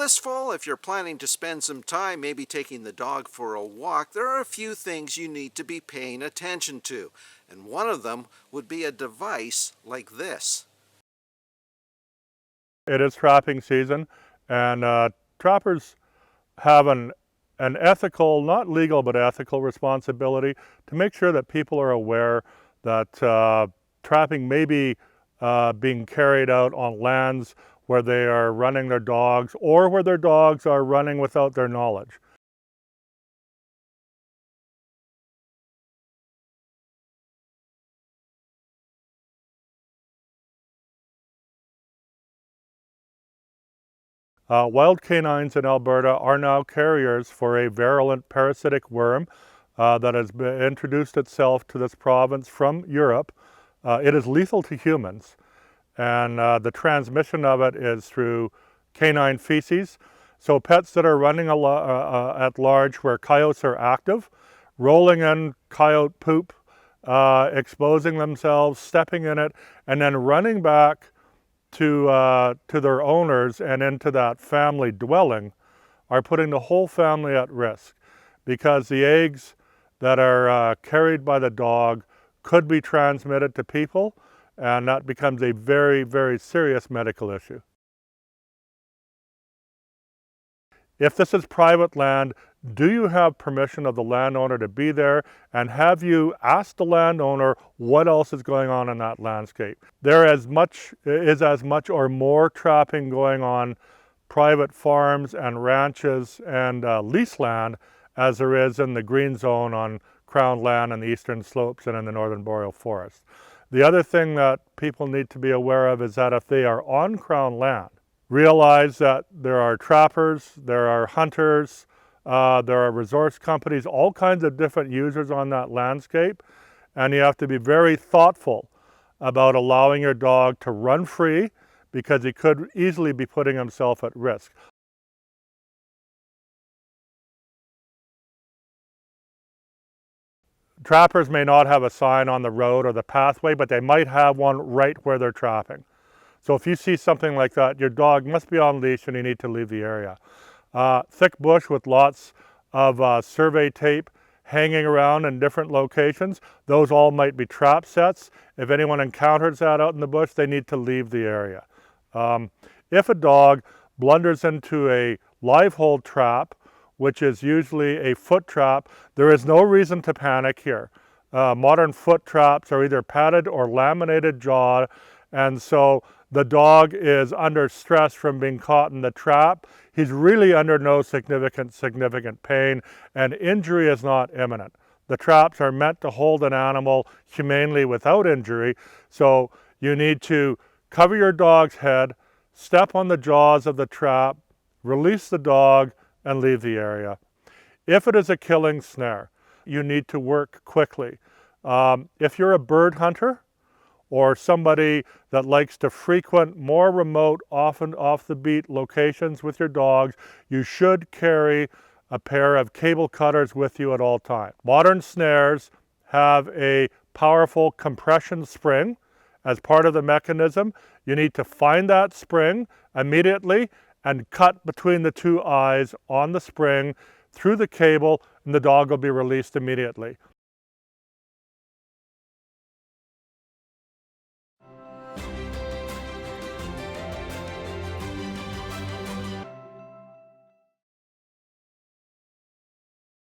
this fall, if you're planning to spend some time maybe taking the dog for a walk, there are a few things you need to be paying attention to. And one of them would be a device like this. It is trapping season, and trappers have an ethical, not legal, but ethical responsibility to make sure that people are aware that trapping may be being carried out on lands where they are running their dogs or where their dogs are running without their knowledge. Wild canines in Alberta are now carriers for a virulent parasitic worm that has introduced itself to this province from Europe. It is lethal to humans, and the transmission of it is through canine feces. So pets that are running at large where coyotes are active, rolling in coyote poop, exposing themselves, stepping in it, and then running back to their owners and into that family dwelling are putting the whole family at risk, because the eggs that are carried by the dog could be transmitted to people, and that becomes a very, very serious medical issue. If this is private land, do you have permission of the landowner to be there? And have you asked the landowner what else is going on in that landscape? There is as much or more trapping going on private farms and ranches and lease land as there is in the green zone on Crown land in the eastern slopes and in the northern boreal forest. The other thing that people need to be aware of is that if they are on Crown land, realize that there are trappers, there are hunters, there are resource companies, all kinds of different users on that landscape, and you have to be very thoughtful about allowing your dog to run free, because he could easily be putting himself at risk. Trappers may not have a sign on the road or the pathway, but they might have one right where they're trapping. So if you see something like that, your dog must be on leash and you need to leave the area. Thick bush with lots of survey tape hanging around in different locations, those all might be trap sets. If anyone encounters that out in the bush, they need to leave the area. If a dog blunders into a live hold trap, which is usually a foot trap, there is no reason to panic here. Modern foot traps are either padded or laminated jaw, and so the dog is under stress from being caught in the trap. He's really under no significant pain, and injury is not imminent. The traps are meant to hold an animal humanely without injury, so you need to cover your dog's head, step on the jaws of the trap, release the dog, and leave the area. If it is a killing snare, you need to work quickly. If you're a bird hunter or somebody that likes to frequent more remote, often off the beat locations with your dogs, you should carry a pair of cable cutters with you at all times. Modern snares have a powerful compression spring as part of the mechanism. You need to find that spring immediately and cut between the two eyes on the spring through the cable, and the dog will be released immediately.